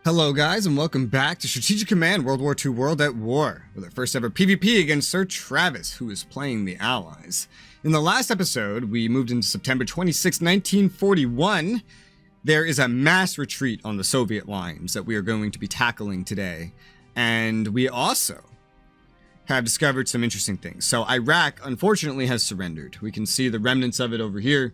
Hello guys, and welcome back to Strategic Command World War II World at War, with our first ever PvP against SirTravis, who is playing the Allies. In the last episode, we moved into September 26, 1941. There is a mass retreat on the Soviet lines that we are going to be tackling today. And we also have discovered some interesting things. So Iraq, unfortunately, has surrendered. We can see the remnants of it over here.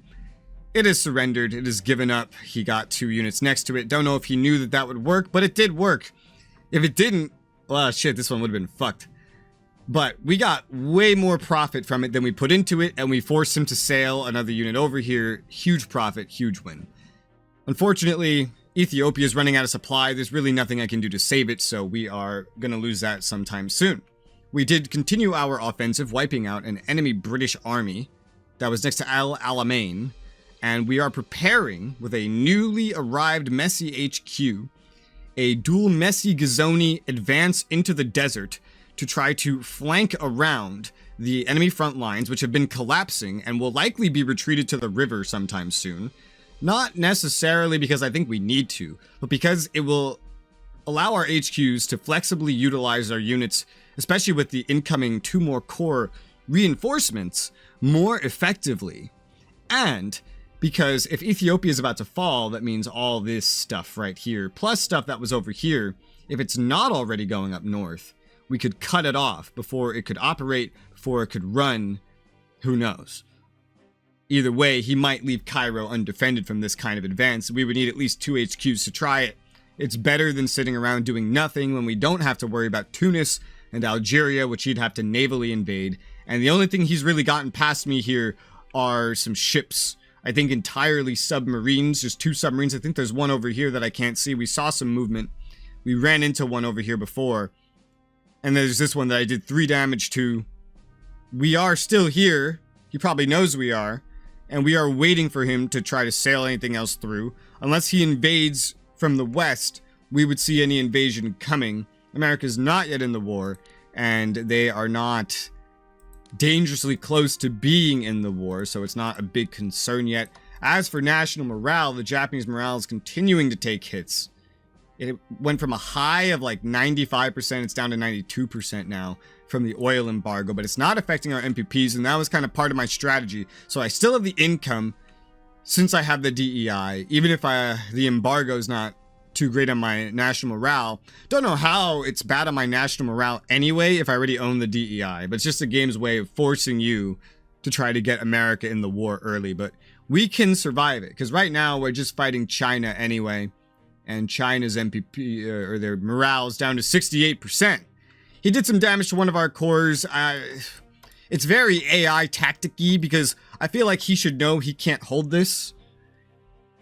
It has surrendered. It has given up. He got 2 units next to it. Don't know if he knew that that would work, but it did work. If it didn't, well, shit, this one would have been fucked. But we got way more profit from it than we put into it, and we forced him to sail another unit over here. Huge profit, huge win. Unfortunately, Ethiopia is running out of supply. There's really nothing I can do to save it, so we are going to lose that sometime soon. We did continue our offensive, wiping out an enemy British army that was next to Al Alamein. And we are preparing with a newly arrived Messi HQ, a dual Messi Gazoni advance into the desert to try to flank around the enemy front lines, which have been collapsing and will likely be retreated to the river sometime soon. Not necessarily because I think we need to, but because it will allow our HQs to flexibly utilize our units, especially with the incoming 2 more core reinforcements, more effectively. And because if Ethiopia is about to fall, that means all this stuff right here, plus stuff that was over here, if it's not already going up north, we could cut it off before it could operate, before it could run. Who knows? Either way, he might leave Cairo undefended from this kind of advance. We would need at least 2 HQs to try it. It's better than sitting around doing nothing when we don't have to worry about Tunis and Algeria, which he'd have to navally invade. And the only thing he's really gotten past me here are some ships. I think entirely submarines, just 2 submarines. I think there's one over here that I can't see. We saw some movement. We ran into one over here before. And there's this one that I did 3 damage to. We are still here. He probably knows we are. And we are waiting for him to try to sail anything else through. Unless he invades from the west, we would see any invasion coming. America's not yet in the war. And they are not dangerously close to being in the war, so it's not a big concern yet. As for national morale, the Japanese morale is continuing to take hits. It went from a high of like 95%, it's down to 92% now from the oil embargo, but it's not affecting our MPPs, and that was kind of part of my strategy. So I still have the income since I have the DEI, even if the embargo is not too great on my national morale. Don't know how it's bad on my national morale anyway if I already own the DEI, but it's just the game's way of forcing you to try to get America in the war early. But we can survive it, because right now we're just fighting China anyway, and China's MPP, or their morale, is down to 68%. He did some damage to one of our cores. It's very AI tactic-y, because I feel like he should know he can't hold this.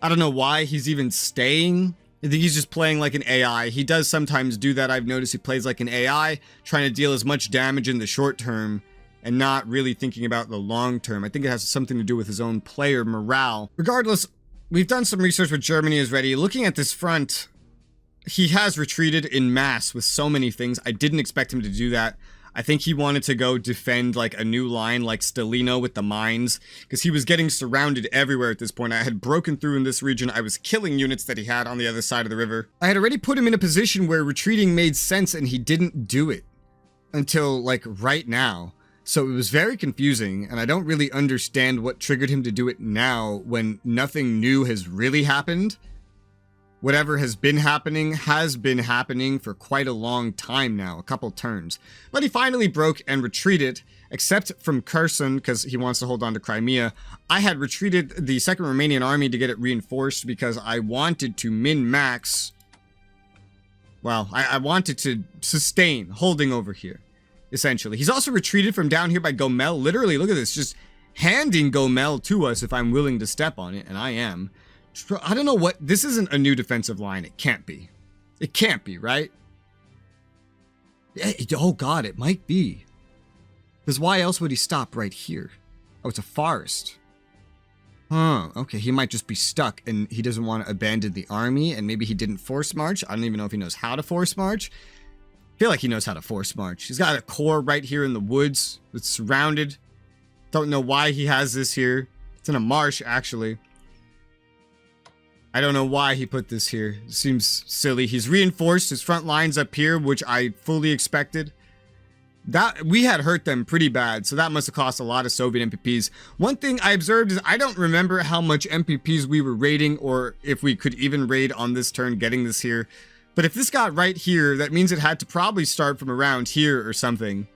I don't know why he's even staying. I think he's just playing like an AI. He does sometimes do that. I've noticed he plays like an AI, trying to deal as much damage in the short term and not really thinking about the long term. I think it has something to do with his own player morale. Regardless, we've done some research with Germany is ready. Looking at this front, he has retreated in mass with so many things. I didn't expect him to do that. I think he wanted to go defend like a new line like Stalino with the mines, because he was getting surrounded everywhere at this point. I had broken through in this region. I was killing units that he had on the other side of the river. I had already put him in a position where retreating made sense, and he didn't do it until like right now. So it was very confusing, and I don't really understand what triggered him to do it now when nothing new has really happened. Whatever has been happening for quite a long time now, a couple turns. But he finally broke and retreated, except from Kherson, because he wants to hold on to Crimea. I had retreated the 2nd Romanian Army to get it reinforced because I wanted to min-max. Well, I wanted to sustain holding over here, essentially. He's also retreated from down here by Gomel. Literally, look at this, just handing Gomel to us if I'm willing to step on it, and I am. I don't know what, this isn't a new defensive line. It can't be. It can't be, right? Oh god, it might be. Because why else would he stop right here? Oh, it's a forest. Huh, okay, he might just be stuck and he doesn't want to abandon the army, and maybe he didn't force march. I don't even know if he knows how to force march. I feel like he knows how to force march. He's got a core right here in the woods that's surrounded. Don't know why he has this here. It's in a marsh, actually. I don't know why he put this here. It seems silly. He's reinforced his front lines up here, which I fully expected. That we had hurt them pretty bad, so that must have cost a lot of Soviet MPPs. One thing I observed is I don't remember how much MPPs we were raiding, or if we could even raid on this turn getting this here. But if this got right here, that means it had to probably start from around here or something.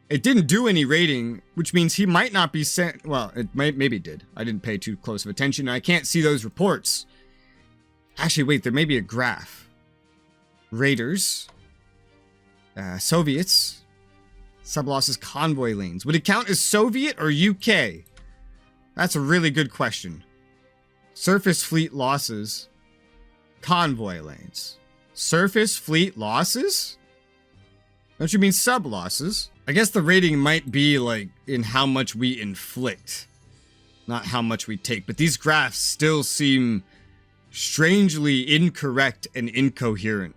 It didn't do any raiding, which means he might not be sent. Well, maybe it did. I didn't pay too close of attention. I can't see those reports. Actually, wait, there may be a graph. Raiders. Soviets. Sub-losses, convoy lanes. Would it count as Soviet or UK? That's a really good question. Surface fleet losses. Convoy lanes. Surface fleet losses? Don't you mean sub-losses? I guess the rating might be like in how much we inflict, not how much we take. But these graphs still seem strangely incorrect and incoherent.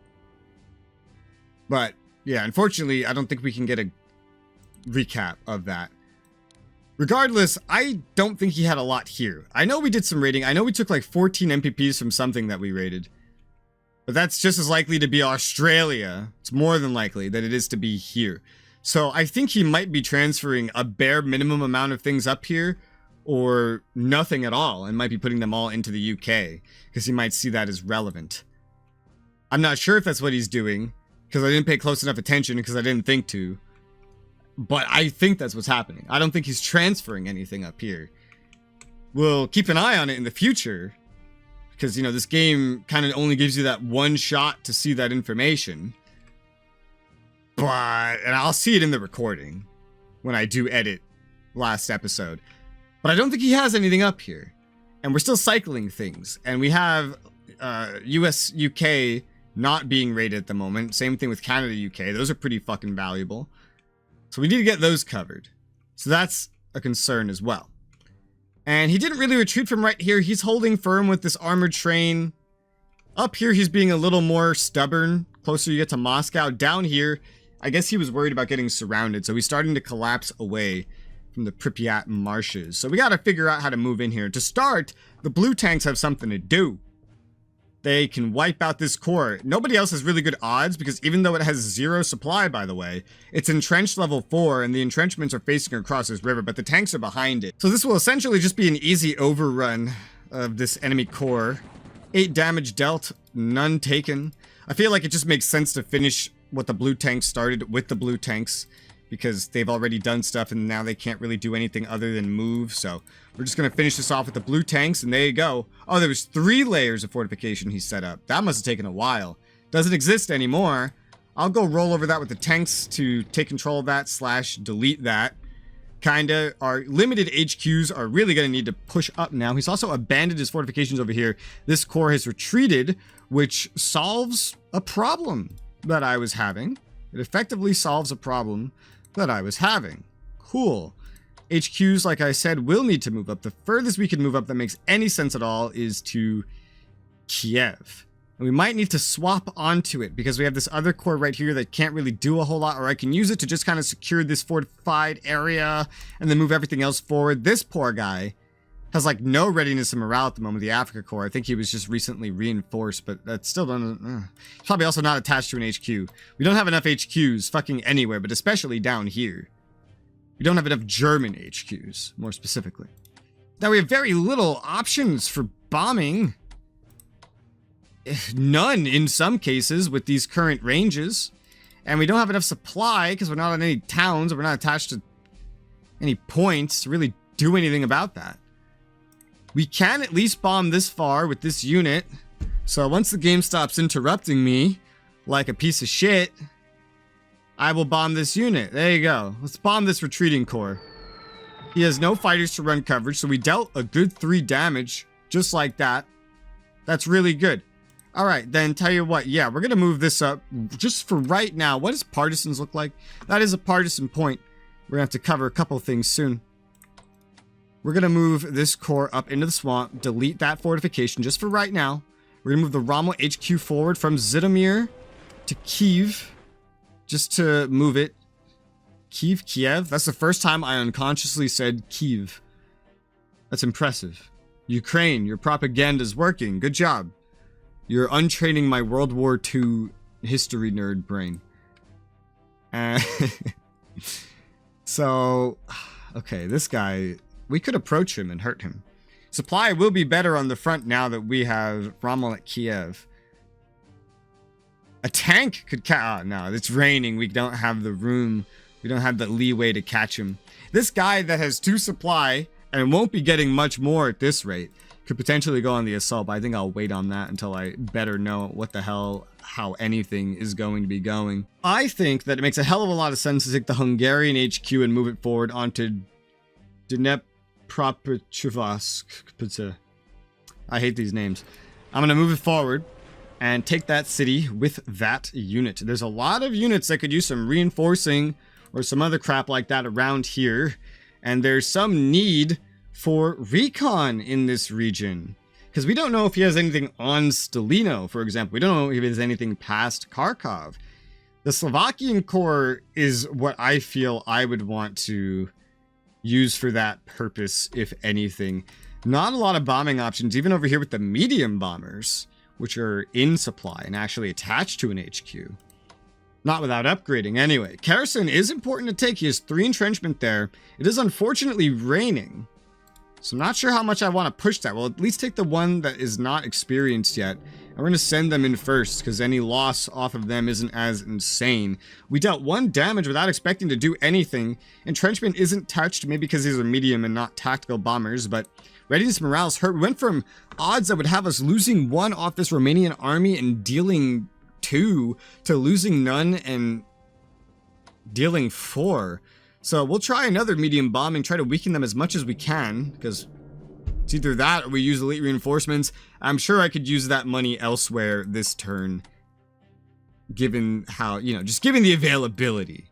But yeah, unfortunately, I don't think we can get a recap of that. Regardless, I don't think he had a lot here. I know we did some raiding. I know we took like 14 MPPs from something that we raided. But that's just as likely to be Australia. It's more than likely that it is to be here. So I think he might be transferring a bare minimum amount of things up here, or nothing at all, and might be putting them all into the UK, because he might see that as relevant. I'm not sure if that's what he's doing, because I didn't pay close enough attention, because I didn't think to. But I think that's what's happening. I don't think he's transferring anything up here. We'll keep an eye on it in the future, because, you know, this game kind of only gives you that one shot to see that information. And I'll see it in the recording when I do edit last episode. But I don't think he has anything up here. And we're still cycling things. And we have US, UK not being rated at the moment. Same thing with Canada, UK. Those are pretty fucking valuable. So we need to get those covered. So that's a concern as well. And he didn't really retreat from right here. He's holding firm with this armored train. Up here, he's being a little more stubborn. Closer you get to Moscow. Down here, I guess he was worried about getting surrounded. So he's starting to collapse away from the Pripyat marshes. So we got to figure out how to move in here. To start, the blue tanks have something to do. They can wipe out this core. Nobody else has really good odds, because even though it has 0 supply, by the way, it's entrenched level 4, and the entrenchments are facing across this river, but the tanks are behind it. So this will essentially just be an easy overrun of this enemy core. 8 damage dealt, none taken. I feel like it just makes sense to finish what the blue tanks started with the blue tanks, because they've already done stuff and now they can't really do anything other than move. So we're just going to finish this off with the blue tanks, and there you go. Oh, there was 3 layers of fortification he set up. That must have taken a while. Doesn't exist anymore. I'll go roll over that with the tanks to take control of that / delete that. Kinda. Our limited HQs are really going to need to push up now. He's also abandoned his fortifications over here. This core has retreated, which solves a problem that I was having. It effectively solves a problem that I was having. Cool. HQs, like I said, will need to move up. The furthest we can move up that makes any sense at all is to Kiev. And we might need to swap onto it, because we have this other core right here that can't really do a whole lot, or I can use it to just kind of secure this fortified area and then move everything else forward. This poor guy has like no readiness and morale at the moment, the Africa Corps. I think he was just recently reinforced, but that still doesn't... He's probably also not attached to an HQ. We don't have enough HQs fucking anywhere, but especially down here. We don't have enough German HQs, more specifically. Now we have very little options for bombing. None in some cases with these current ranges. And we don't have enough supply because we're not on any towns, or we're not attached to any points to really do anything about that. We can at least bomb this far with this unit. So once the game stops interrupting me like a piece of shit, I will bomb this unit. There you go. Let's bomb this retreating core. He has no fighters to run coverage, so we dealt a good 3 damage just like that. That's really good. All right, then tell you what. Yeah, we're going to move this up just for right now. What does partisans look like? That is a partisan point. We're going to have to cover a couple things soon. We're going to move this core up into the swamp, delete that fortification just for right now. We're going to move the Rommel HQ forward from Zhytomyr to Kyiv, just to move it. Kiev? That's the first time I unconsciously said Kyiv. That's impressive. Ukraine, your propaganda's working. Good job. You're untraining my World War II history nerd brain. So, okay, this guy, we could approach him and hurt him. Supply will be better on the front now that we have Rommel at Kiev. A tank could no, it's raining. We don't have the room. We don't have the leeway to catch him. This guy that has 2 supply and won't be getting much more at this rate could potentially go on the assault, but I think I'll wait on that until I better know what the hell, how anything is going to be going. I think that it makes a hell of a lot of sense to take the Hungarian HQ and move it forward onto Dnepropetrovsk. I hate these names. I'm going to move it forward and take that city with that unit. There's a lot of units that could use some reinforcing or some other crap like that around here. And there's some need for recon in this region. Because we don't know if he has anything on Stalino, for example. We don't know if he has anything past Kharkov. The Slovakian Corps is what I feel I would want to use for that purpose, if anything. Not a lot of bombing options, even over here with the medium bombers, which are in supply and actually attached to an HQ. Not without upgrading. Anyway, Kherson is important to take. He has 3 entrenchment there. It is unfortunately raining, so I'm not sure how much I want to push that. We'll at least take the one that is not experienced yet. And we're going to send them in first, because any loss off of them isn't as insane. We dealt 1 damage without expecting to do anything. Entrenchment isn't touched, maybe because these are medium and not tactical bombers, but readiness morale's hurt. We went from odds that would have us losing 1 off this Romanian army and dealing 2 to losing none and dealing 4. So we'll try another medium bombing, try to weaken them as much as we can, because it's either that or we use elite reinforcements. I'm sure I could use that money elsewhere this turn, given how, just given the availability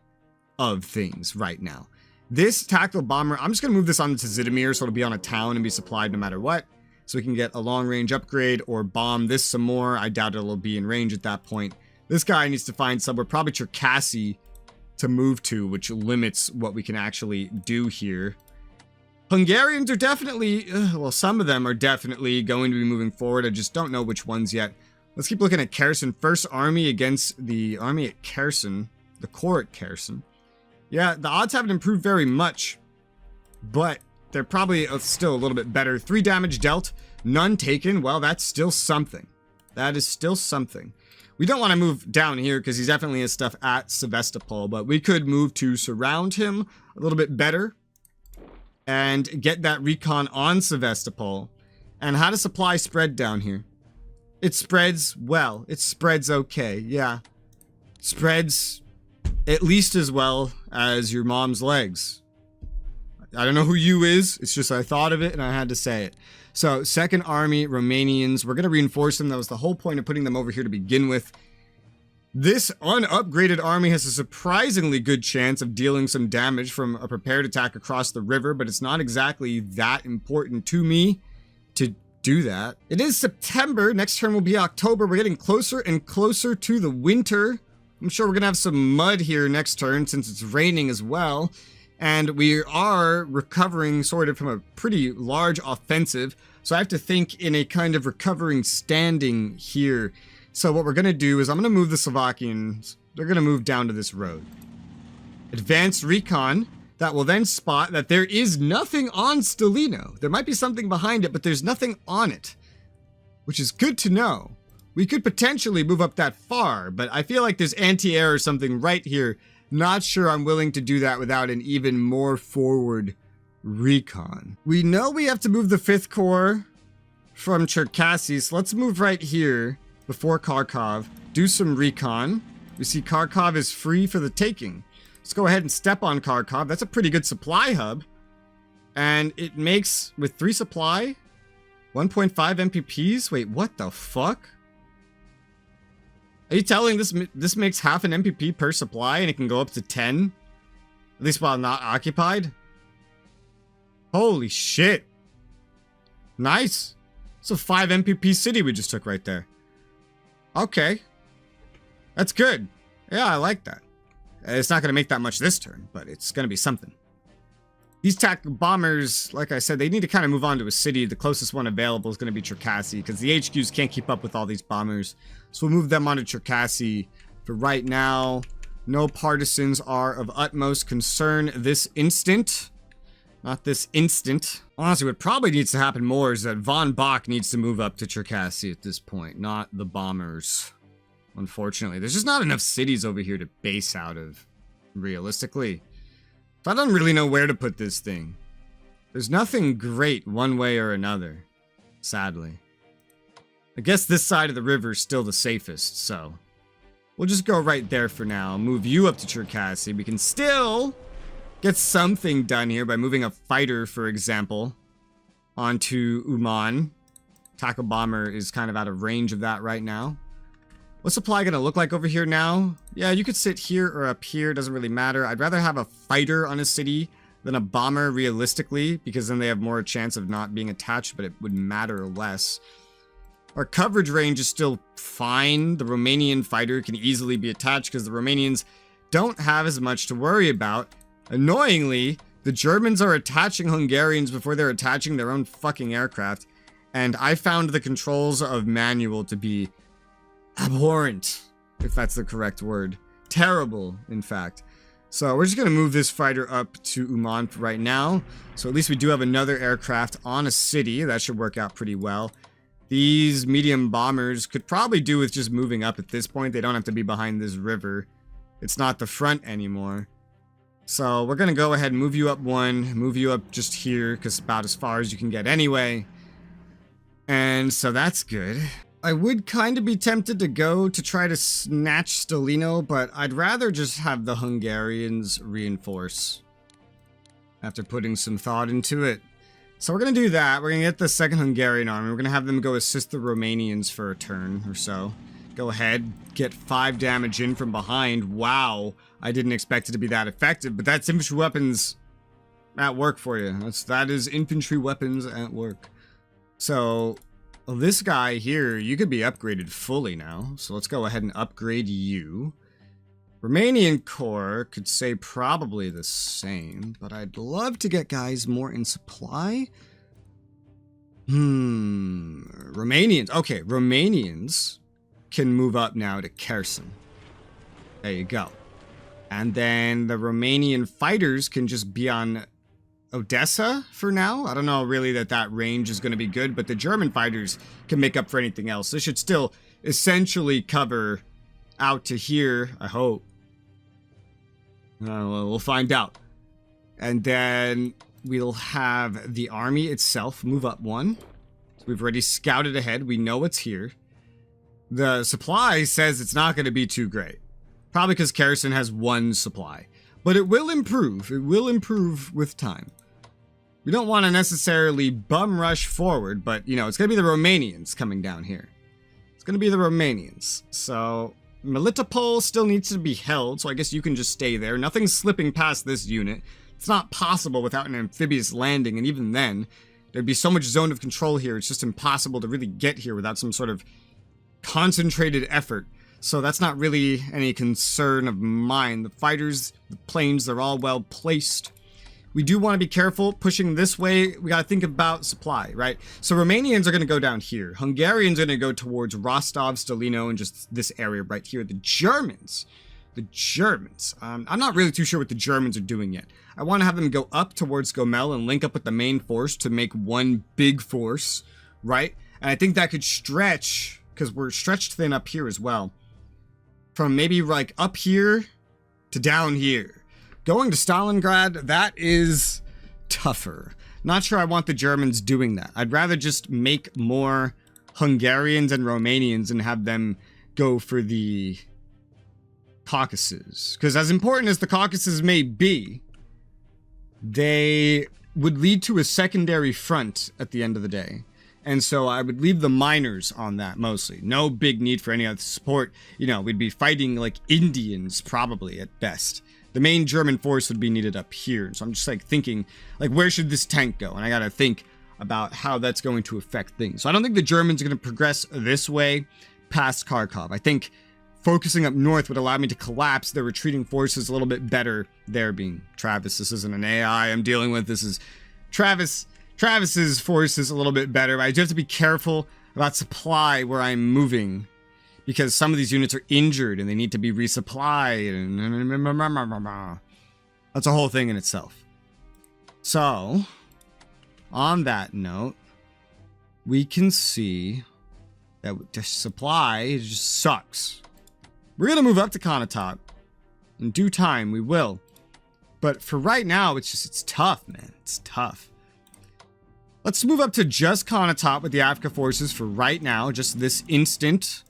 of things right now. This tactical bomber, I'm just going to move this on to Zhytomyr so it'll be on a town and be supplied no matter what. So we can get a long range upgrade or bomb this some more. I doubt it'll be in range at that point. This guy needs to find somewhere, probably Cherkasy, to move to, which limits what we can actually do here. Hungarians are definitely, well, some of them are definitely going to be moving forward. I just don't know which ones yet. Let's keep looking at Kherson. First army against the army at Kherson, the corps at Kherson. Yeah, the odds haven't improved very much, but they're probably still a little bit better. 3 damage dealt, none taken. Well, that's still something. That is still something. We don't want to move down here because he definitely has stuff at Sevastopol, but we could move to surround him a little bit better and get that recon on Sevastopol. And how does supply spread down here? It spreads well. It spreads okay. Yeah. Spreads at least as well as your mom's legs. I don't know who you is. It's just I thought of it and I had to say it. So, Second Army, Romanians. We're going to reinforce them. That was the whole point of putting them over here to begin with. This unupgraded army has a surprisingly good chance of dealing some damage from a prepared attack across the river, but it's not exactly that important to me to do that. It is September. Next turn will be October. We're getting closer and closer to the winter. I'm sure we're going to have some mud here next turn since it's raining as well. And we are recovering sort of from a pretty large offensive. So I have to think in a kind of recovering standing here. So what we're going to do is I'm going to move the Slovakians. They're going to move down to this road. Advanced recon. That will then spot that there is nothing on Stalino. There might be something behind it, but there's nothing on it. Which is good to know. We could potentially move up that far, but I feel like there's anti-air or something right here. Not sure I'm willing to do that without an even more forward recon. We know we have to move the 5th Corps from Cherkasy, so let's move right here before Kharkov, do some recon. We see Kharkov is free for the taking. Let's go ahead and step on Kharkov. That's a pretty good supply hub. And it makes, with 3 supply, 1.5 MPPs? Wait, what the fuck? Are you telling this makes half an MPP per supply and it can go up to 10? At least while not occupied? Holy shit. Nice. It's a 5 MPP city we just took right there. Okay. That's good. Yeah, I like that. It's not going to make that much this turn, but it's going to be something. These tactical bombers, like I said, they need to kind of move on to a city. The closest one available is going to be Cherkasy because the HQs can't keep up with all these bombers. So we'll move them onto Cherkasy for right now. No partisans are of utmost concern this instant. Not this instant. Honestly, what probably needs to happen more is that Von Bach needs to move up to Cherkasy at this point, not the bombers. Unfortunately, there's just not enough cities over here to base out of, realistically. I don't really know where to put this thing. There's nothing great one way or another, sadly. I guess this side of the river is still the safest, so we'll just go right there for now. Move you up to Cherkasy. We can still get something done here by moving a fighter, for example, onto Uman. Tackle bomber is kind of out of range of that right now. What's supply gonna look like over here now? Yeah, you could sit here or up here, doesn't really matter. I'd rather have a fighter on a city than a bomber realistically, because then they have more chance of not being attached, but it would matter less. Our coverage range is still fine. The Romanian fighter can easily be attached because the Romanians don't have as much to worry about. Annoyingly, the Germans are attaching Hungarians before they're attaching their own fucking aircraft, and I found the controls of manual to be abhorrent, if that's the correct word. Terrible, in fact. So we're just going to move this fighter up to Uman for right now. So at least we do have another aircraft on a city. That should work out pretty well. These medium bombers could probably do with just moving up at this point. They don't have to be behind this river. It's not the front anymore. So we're going to go ahead and move you up one, move you up just here, because about as far as you can get anyway. And so that's good. I would kind of be tempted to go to try to snatch Stalino, but I'd rather just have the Hungarians reinforce after putting some thought into it. So we're going to do that. We're going to get the second Hungarian army. We're going to have them go assist the Romanians for a turn or so. Go ahead, get 5 damage in from behind. Wow, I didn't expect it to be that effective, but that's infantry weapons at work for you. That is infantry weapons at work. So well, this guy here, you could be upgraded fully now. So let's go ahead and upgrade you. Romanian Corps could say probably the same, but I'd love to get guys more in supply. Romanians. Okay, Romanians can move up now to Kherson. There you go. And then the Romanian fighters can just be on Odessa for now. I don't know really that range is going to be good, but the German fighters can make up for anything else. This should still essentially cover out to here, I hope. Well, we'll find out. And then we'll have the army itself move up one. So we've already scouted ahead. We know it's here. The supply says it's not going to be too great. Probably because Kherson has 1 supply. But it will improve. It will improve with time. We don't want to necessarily bum rush forward, but, you know, it's going to be the Romanians coming down here. It's going to be the Romanians. So Melitopol still needs to be held, so I guess you can just stay there. Nothing's slipping past this unit. It's not possible without an amphibious landing, and even then, there'd be so much zone of control here, it's just impossible to really get here without some sort of concentrated effort. So that's not really any concern of mine. The fighters, the planes, they're all well placed. We do want to be careful pushing this way. We got to think about supply, right? So Romanians are going to go down here. Hungarians are going to go towards Rostov, Stalino, and just this area right here. The Germans, I'm not really too sure what the Germans are doing yet. I want to have them go up towards Gomel and link up with the main force to make one big force, right? And I think that could stretch, because we're stretched thin up here as well, from maybe like up here to down here. Going to Stalingrad, that is tougher. Not sure I want the Germans doing that. I'd rather just make more Hungarians and Romanians and have them go for the Caucasus. Because as important as the Caucasus may be, they would lead to a secondary front at the end of the day. And so I would leave the miners on that mostly. No big need for any other support. You know, we'd be fighting like Indians probably at best. The main German force would be needed up here. So I'm just like thinking, like, where should this tank go? And I gotta think about how that's going to affect things. So I don't think the Germans are going to progress this way past Kharkov. I think focusing up north would allow me to collapse their retreating forces a little bit better. There being Travis. This isn't an AI I'm dealing with. This is Travis's force is a little bit better. But I do have to be careful about supply where I'm moving, because some of these units are injured and they need to be resupplied. That's a whole thing in itself. So, on that note, we can see that the supply just sucks. We're going to move up to Konglomerat. In due time, we will. But for right now, it's tough, man. It's tough. Let's move up to just Konglomerat with the Africa forces for right now, just this instant.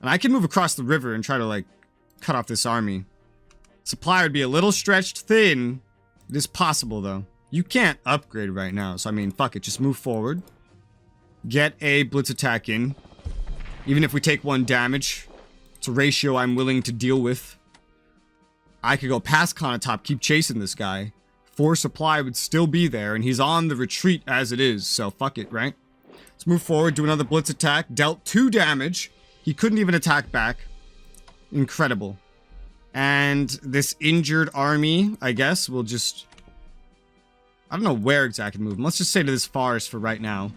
And I can move across the river and try to, like, cut off this army. Supply would be a little stretched thin. It is possible, though. You can't upgrade right now, so I mean, fuck it. Just move forward. Get a blitz attack in. Even if we take 1 damage, it's a ratio I'm willing to deal with. I could go past Konglomerat, keep chasing this guy. 4 supply would still be there, and he's on the retreat as it is, so fuck it, right? Let's move forward, do another blitz attack. Dealt 2 damage. He couldn't even attack back. Incredible. And this injured army, I guess, will just... I don't know where exactly move. Let's just say to this forest for right now.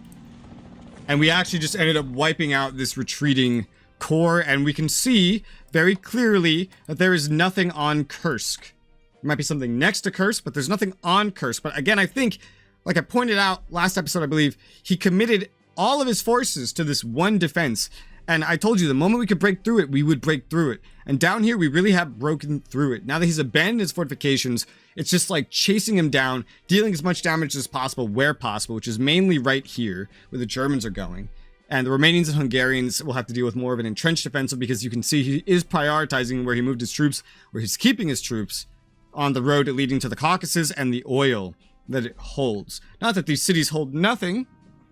And we actually just ended up wiping out this retreating core, and we can see very clearly that there is nothing on Kursk. There might be something next to Kursk, but there's nothing on Kursk. But again, I think, like I pointed out last episode, I believe, he committed all of his forces to this one defense. And I told you, the moment we could break through it, we would break through it. And down here, we really have broken through it. Now that he's abandoned his fortifications, it's just like chasing him down, dealing as much damage as possible where possible, which is mainly right here, where the Germans are going. And the Romanians and Hungarians will have to deal with more of an entrenched defensive, because you can see he is prioritizing where he moved his troops, where he's keeping his troops on the road leading to the Caucasus and the oil that it holds. Not that these cities hold nothing.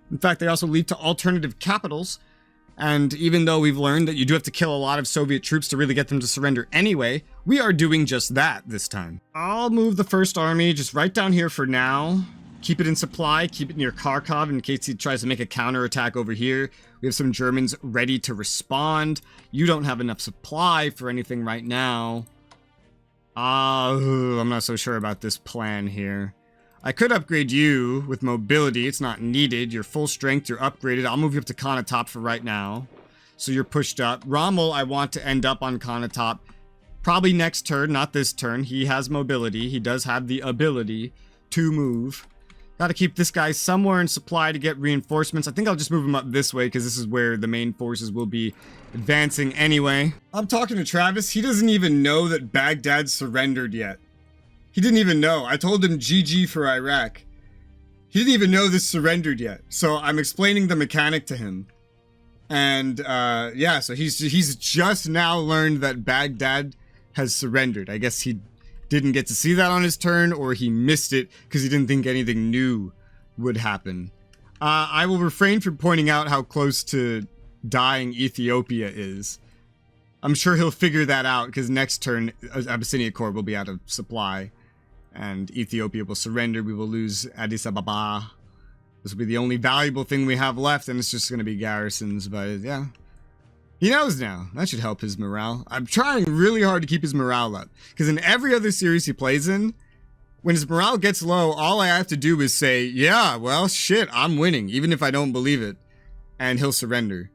In fact, they also lead to alternative capitals. And even though we've learned that you do have to kill a lot of Soviet troops to really get them to surrender anyway, we are doing just that this time. I'll move the first army just right down here for now. Keep it in supply, keep it near Kharkov in case he tries to make a counterattack over here. We have some Germans ready to respond. You don't have enough supply for anything right now. I'm not so sure about this plan here. I could upgrade you with mobility. It's not needed. You're full strength. You're upgraded. I'll move you up to Konglomerat for right now. So you're pushed up. Rommel, I want to end up on Konglomerat. Probably next turn, not this turn. He has mobility. He does have the ability to move. Got to keep this guy somewhere in supply to get reinforcements. I think I'll just move him up this way because this is where the main forces will be advancing anyway. I'm talking to Travis. He doesn't even know that Baghdad surrendered yet. He didn't even know. I told him GG for Iraq. He didn't even know this surrendered yet. So I'm explaining the mechanic to him. And yeah, so he's just now learned that Baghdad has surrendered. I guess he didn't get to see that on his turn, or he missed it because he didn't think anything new would happen. I will refrain from pointing out how close to dying Ethiopia is. I'm sure he'll figure that out because next turn Abyssinia Corps will be out of supply. And Ethiopia will surrender. We will lose Addis Ababa. This will be the only valuable thing we have left, and it's just going to be garrisons. But yeah, he knows now. That should help his morale. I'm trying really hard to keep his morale up, because in every other series he plays in, when his morale gets low, all I have to do is say, yeah, well, shit, I'm winning, even if I don't believe it, and he'll surrender.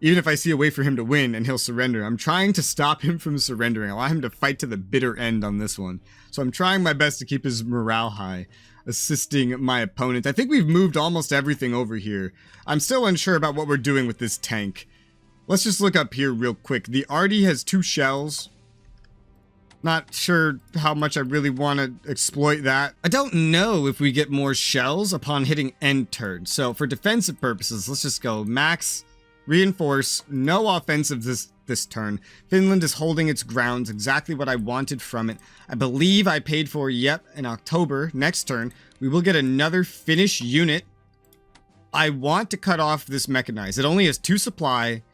Even if I see a way for him to win, and he'll surrender. I'm trying to stop him from surrendering. Allow him to fight to the bitter end on this one. So I'm trying my best to keep his morale high, assisting my opponent. I think we've moved almost everything over here. I'm still unsure about what we're doing with this tank. Let's just look up here real quick. The Arty has 2 shells. Not sure how much I really want to exploit that. I don't know if we get more shells upon hitting end turn. So for defensive purposes, let's just go max... Reinforce, no offensive this turn. Finland is holding its grounds, exactly what I wanted from it. I believe I paid for, yep, in October. Next turn, we will get another Finnish unit. I want to cut off this mechanized. It only has 2 supply.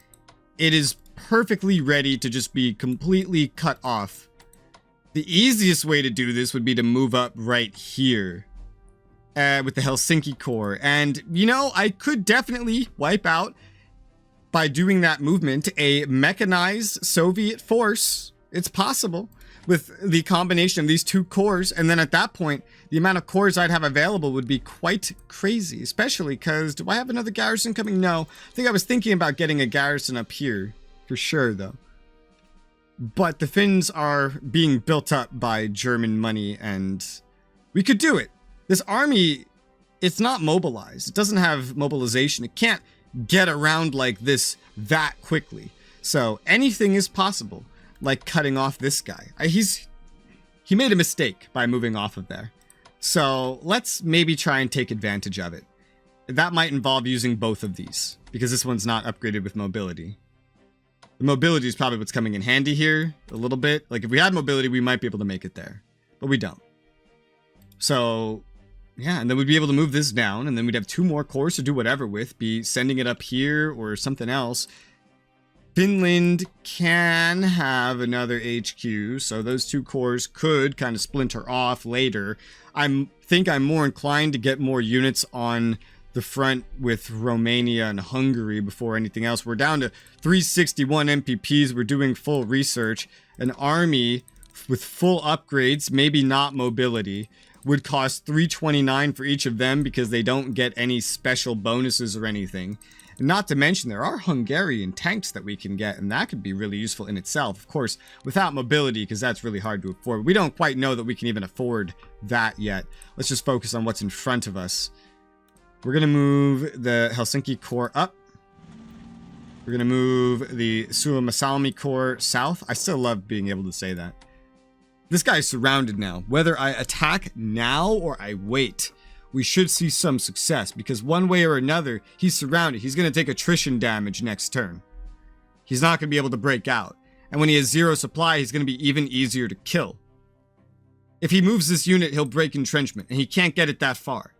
It is perfectly ready to just be completely cut off. The easiest way to do this would be to move up right here. With the Helsinki Corps. And, you know, I could definitely wipe out by doing that movement, a mechanized Soviet force. It's possible with the combination of these two cores. And then at that point, the amount of cores I'd have available would be quite crazy, especially because do I have another garrison coming? No, I think I was thinking about getting a garrison up here for sure though. But the Finns are being built up by German money and we could do it. This army, it's not mobilized. It doesn't have mobilization. It can't get around like this that quickly. So anything is possible, like cutting off this guy. He made a mistake by moving off of there. So let's maybe try and take advantage of it. That might involve using both of these because this one's not upgraded with mobility. The mobility is probably what's coming in handy here a little bit. Like if we had mobility, we might be able to make it there, but we don't. So yeah, and then we'd be able to move this down and then we'd have 2 more cores to do whatever with, be sending it up here or something else. Finland can have another HQ, so those 2 cores could kind of splinter off later. I think I'm more inclined to get more units on the front with Romania and Hungary before anything else. We're down to 361 MPPs. We're doing full research. An army with full upgrades, maybe not mobility, would cost 329 for each of them because they don't get any special bonuses or anything. Not to mention there are Hungarian tanks that we can get, and that could be really useful in itself. Of course, without mobility, because that's really hard to afford. We don't quite know that we can even afford that yet. Let's just focus on what's in front of us. We're going to move the Helsinki Corps up. We're going to move the Suomussalmi Corps south. I still love being able to say that. This guy's surrounded now. Whether I attack now or I wait, we should see some success because one way or another, he's surrounded. He's going to take attrition damage next turn. He's not going to be able to break out. And when he has 0 supply, he's going to be even easier to kill. If he moves this unit, he'll break entrenchment and he can't get it that far.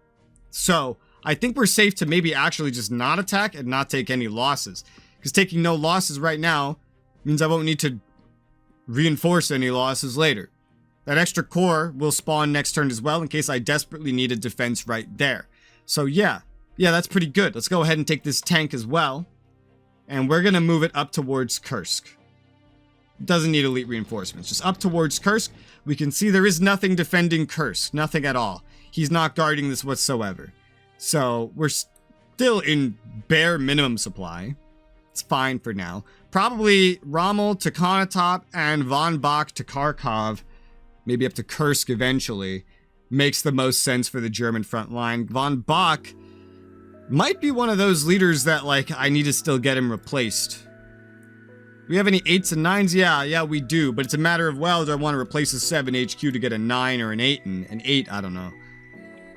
So I think we're safe to maybe actually just not attack and not take any losses. Because taking no losses right now means I won't need to reinforce any losses later. That extra core will spawn next turn as well in case I desperately need a defense right there. So yeah, that's pretty good. Let's go ahead and take this tank as well. And we're going to move it up towards Kursk. Doesn't need elite reinforcements. Just up towards Kursk. We can see there is nothing defending Kursk. Nothing at all. He's not guarding this whatsoever. So we're still in bare minimum supply. It's fine for now. Probably Rommel to Konotop and Von Bach to Kharkov, maybe up to Kursk eventually, makes the most sense for the German front line. Von Bach might be one of those leaders that, like, I need to still get him replaced. Do we have any 8s and 9s? Yeah, we do. But it's a matter of, well, do I want to replace a 7 HQ to get a 9 or an 8? And an 8, I don't know.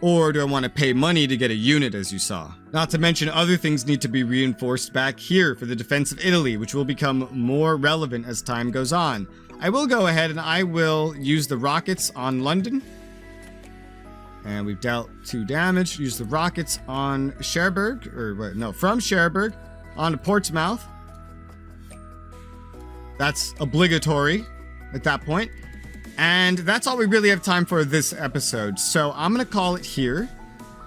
Or do I want to pay money to get a unit, as you saw? Not to mention other things need to be reinforced back here for the defense of Italy, which will become more relevant as time goes on. I will go ahead and I will use the rockets on London. And we've dealt 2 damage. Use the rockets on Cherbourg, or what? No, from Cherbourg onto Portsmouth. That's obligatory at that point. And that's all we really have time for this episode. So I'm going to call it here.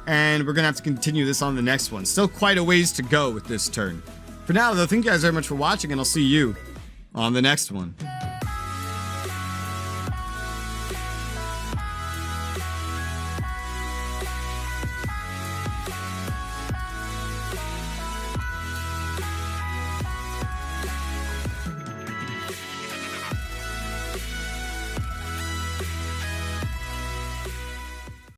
And we're going to have to continue this on the next one. Still quite a ways to go with this turn. For now, though, thank you guys very much for watching, and I'll see you on the next one.